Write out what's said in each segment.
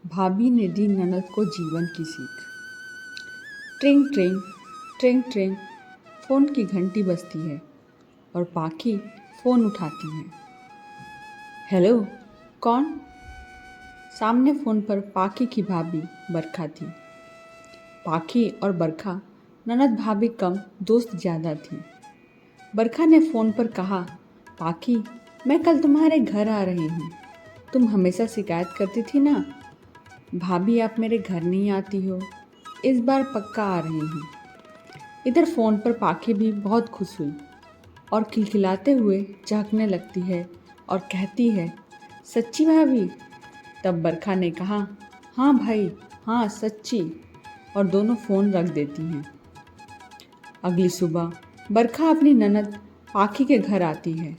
भाभी ने दी ननद को जीवन की सीख। ट्रिंग ट्रिंग ट्रिंग ट्रिंग फ़ोन की घंटी बजती है और पाखी फ़ोन उठाती है। हेलो, कौन? सामने फ़ोन पर पाखी की भाभी बरखा थी। पाखी और बरखा ननद भाभी कम दोस्त ज़्यादा थी। बरखा ने फ़ोन पर कहा, पाखी, मैं कल तुम्हारे घर आ रही हूँ। तुम हमेशा शिकायत करती थी ना, भाभी आप मेरे घर नहीं आती हो। इस बार पक्का आ रही हूँ। इधर फ़ोन पर पाखी भी बहुत खुश हुई और खिलखिलाते हुए झांकने लगती है और कहती है, सच्ची भाभी? तब बरखा ने कहा, हाँ भाई, हाँ सच्ची, और दोनों फ़ोन रख देती हैं। अगली सुबह बरखा अपनी ननद पाखी के घर आती है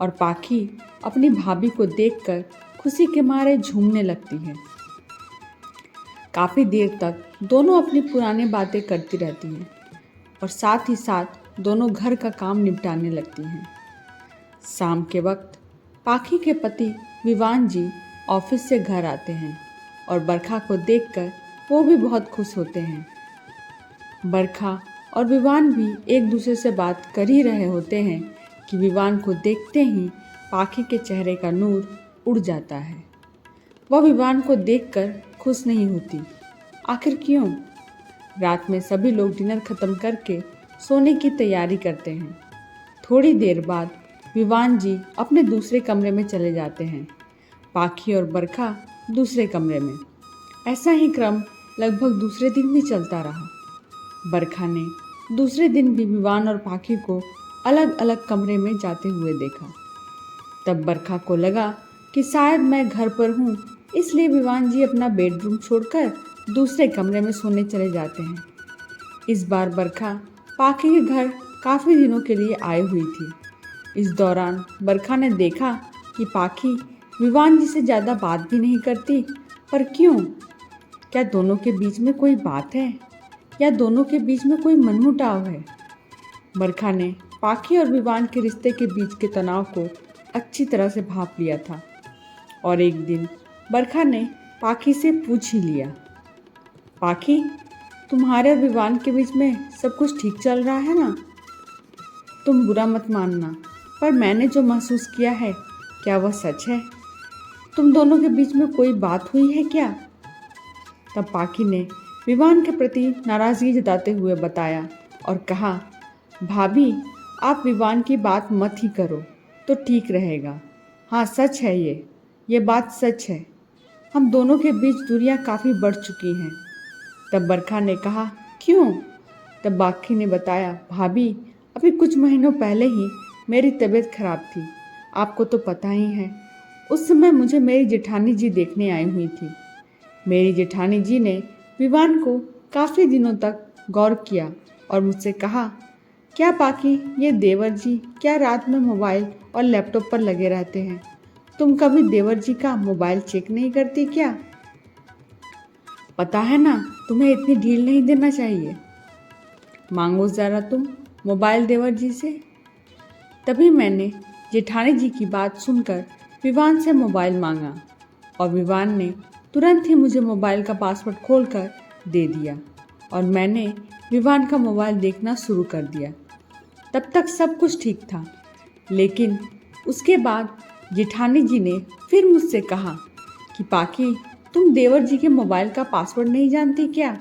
और पाखी अपनी भाभी को देखकर खुशी के मारे झूमने लगती है। काफ़ी देर तक दोनों अपनी पुरानी बातें करती रहती हैं और साथ ही साथ दोनों घर का काम निपटाने लगती हैं। शाम के वक्त पाखी के पति विवान जी ऑफिस से घर आते हैं और बरखा को देखकर वो भी बहुत खुश होते हैं। बरखा और विवान भी एक दूसरे से बात कर ही रहे होते हैं कि विवान को देखते ही पाखी के चेहरे का नूर उड़ जाता है। वह विवान को देखकर खुश नहीं होती। आखिर क्यों? रात में सभी लोग डिनर खत्म करके सोने की तैयारी करते हैं। थोड़ी देर बाद विवान जी अपने दूसरे कमरे में चले जाते हैं। पाखी और बरखा दूसरे कमरे में। ऐसा ही क्रम लगभग दूसरे दिन भी चलता रहा। बरखा ने दूसरे दिन भी विवान और पाखी को अलग अलग कमरे में जाते हुए देखा। तब बरखा को लगा कि शायद मैं घर पर हूँ, इसलिए विवान जी अपना बेडरूम छोड़कर दूसरे कमरे में सोने चले जाते हैं। इस बार बरखा पाखी के घर काफ़ी दिनों के लिए आई हुई थी। इस दौरान बरखा ने देखा कि पाखी विवान जी से ज़्यादा बात भी नहीं करती। पर क्यों? क्या दोनों के बीच में कोई बात है या दोनों के बीच में कोई मनमुटाव है? बरखा ने पाखी और विवान के रिश्ते के बीच के तनाव को अच्छी तरह से भांप लिया था और एक दिन बरखा ने पाखी से पूछ ही लिया, पाखी, तुम्हारे और विवान के बीच में सब कुछ ठीक चल रहा है ना? तुम बुरा मत मानना, पर मैंने जो महसूस किया है, क्या वह सच है? तुम दोनों के बीच में कोई बात हुई है क्या? तब पाखी ने विवान के प्रति नाराज़गी जताते हुए बताया और कहा, भाभी, आप विवान की बात मत ही करो तो ठीक रहेगा। हाँ, सच है ये बात सच है। हम दोनों के बीच दूरियां काफ़ी बढ़ चुकी हैं। तब बरखा ने कहा, क्यों? तब पाखी ने बताया, भाभी, अभी कुछ महीनों पहले ही मेरी तबीयत खराब थी। आपको तो पता ही है। उस समय मुझे मेरी जेठानी जी देखने आई हुई थी। मेरी जेठानी जी ने विवान को काफ़ी दिनों तक गौर किया और मुझसे कहा, क्या पाखी, ये देवर जी क्या रात में मोबाइल और लैपटॉप पर लगे रहते हैं? तुम कभी देवर जी का मोबाइल चेक नहीं करती क्या? पता है ना, तुम्हें इतनी ढील नहीं देना चाहिए। मांगो ज़रा तुम मोबाइल देवर जी से। तभी मैंने जेठानी जी की बात सुनकर विवान से मोबाइल मांगा और विवान ने तुरंत ही मुझे मोबाइल का पासवर्ड खोलकर दे दिया और मैंने विवान का मोबाइल देखना शुरू कर दिया। तब तक सब कुछ ठीक था, लेकिन उसके बाद जेठानी जी ने फिर मुझसे कहा कि पाखी, तुम देवर जी के मोबाइल का पासवर्ड नहीं जानती क्या?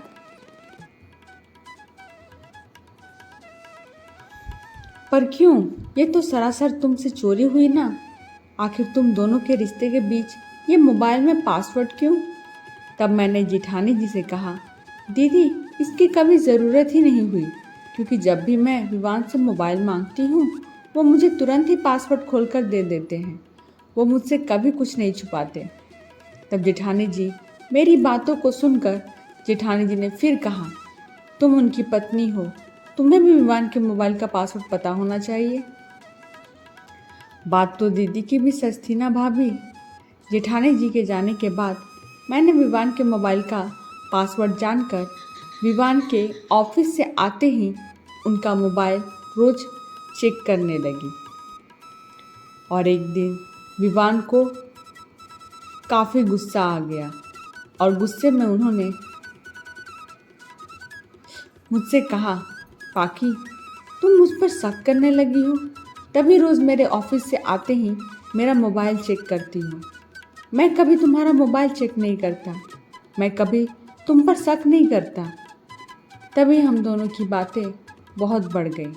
पर क्यों? ये तो सरासर तुमसे चोरी हुई ना। आखिर तुम दोनों के रिश्ते के बीच ये मोबाइल में पासवर्ड क्यों? तब मैंने जेठानी जी से कहा, दीदी, इसकी कभी ज़रूरत ही नहीं हुई, क्योंकि जब भी मैं विवान से मोबाइल मांगती हूँ वो मुझे तुरंत ही पासवर्ड खोलकर दे देते हैं। वो मुझसे कभी कुछ नहीं छुपाते। तब जेठानी जी मेरी बातों को सुनकर जेठानी जी ने फिर कहा, तुम उनकी पत्नी हो, तुम्हें भी विवान के मोबाइल का पासवर्ड पता होना चाहिए। बात तो दीदी की भी सच थी ना भाभी। जेठानी जी के जाने के बाद मैंने विवान के मोबाइल का पासवर्ड जानकर विवान के ऑफिस से आते ही उनका मोबाइल रोज चेक करने लगी। और एक दिन विवान को काफ़ी गुस्सा आ गया और गुस्से में उन्होंने मुझसे कहा, पाखी तुम मुझ पर शक करने लगी हो, तभी रोज़ मेरे ऑफिस से आते ही मेरा मोबाइल चेक करती हो। मैं कभी तुम्हारा मोबाइल चेक नहीं करता, मैं कभी तुम पर शक नहीं करता। तभी हम दोनों की बातें बहुत बढ़ गई।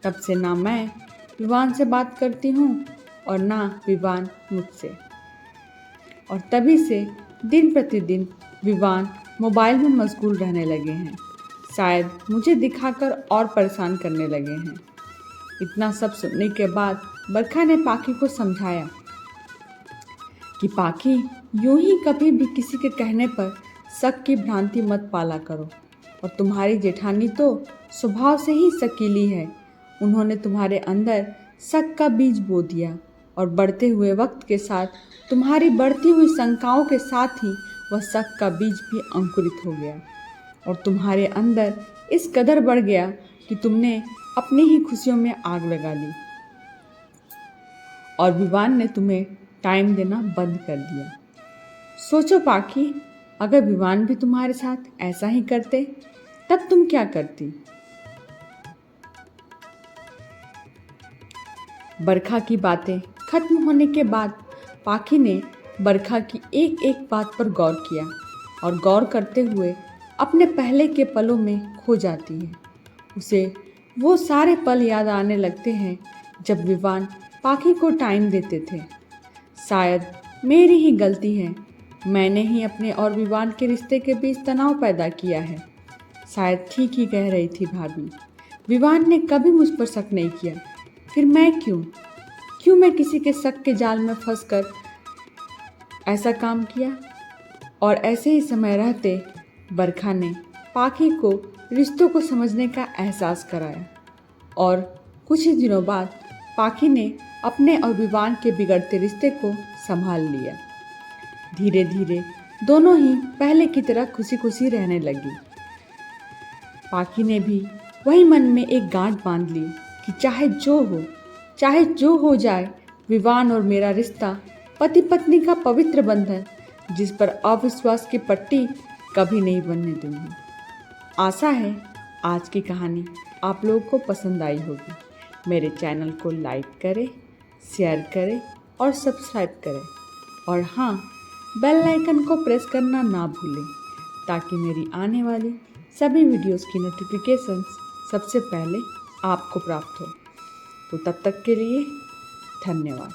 तब से ना मैं विवान से बात करती हूँ और ना विवान मुझसे। और तभी से दिन प्रतिदिन विवान मोबाइल में मशगूल रहने लगे हैं, शायद मुझे दिखाकर और परेशान करने लगे हैं। इतना सब सुनने के बाद बरखा ने पाखी को समझाया कि पाखी यूं ही कभी भी किसी के कहने पर शक की भ्रांति मत पाला करो। और तुम्हारी जेठानी तो स्वभाव से ही शकीली है, उन्होंने तुम्हारे अंदर शक का बीज बो दिया और बढ़ते हुए वक्त के साथ तुम्हारी बढ़ती हुई शंकाओं के साथ ही वह शक का बीज भी अंकुरित हो गया और तुम्हारे अंदर इस कदर बढ़ गया कि तुमने अपनी ही खुशियों में आग लगा ली और विवान ने तुम्हें टाइम देना बंद कर दिया। सोचो पाखी, अगर विवान भी तुम्हारे साथ ऐसा ही करते तब तुम क्या करती? बरखा की बातें खत्म होने के बाद पाखी ने बरखा की एक एक बात पर गौर किया और गौर करते हुए अपने पहले के पलों में खो जाती है। उसे वो सारे पल याद आने लगते हैं जब विवान पाखी को टाइम देते थे। शायद मेरी ही गलती है, मैंने ही अपने और विवान के रिश्ते के बीच तनाव पैदा किया है। शायद ठीक ही कह रही थी भाभी, विवान ने कभी मुझ पर शक नहीं किया, फिर मैं क्यों मैं किसी के शक के जाल में फंसकर ऐसा काम किया। और ऐसे ही समय रहते बरखा ने पाखी को रिश्तों को समझने का एहसास कराया और कुछ ही दिनों बाद पाखी ने अपने और विवान के बिगड़ते रिश्ते को संभाल लिया। धीरे धीरे दोनों ही पहले की तरह खुशी खुशी रहने लगी। पाखी ने भी वही मन में एक गांठ बांध ली कि चाहे जो हो जाए, विवान और मेरा रिश्ता पति पत्नी का पवित्र बंधन, जिस पर अविश्वास की पट्टी कभी नहीं बनने दूंगी। आशा है आज की कहानी आप लोगों को पसंद आई होगी। मेरे चैनल को लाइक करें, शेयर करें और सब्सक्राइब करें और हाँ, बेल आइकन को प्रेस करना ना भूलें ताकि मेरी आने वाली सभी वीडियोस की नोटिफिकेशंस सबसे पहले आपको प्राप्त हो। तो तब तक के लिए धन्यवाद।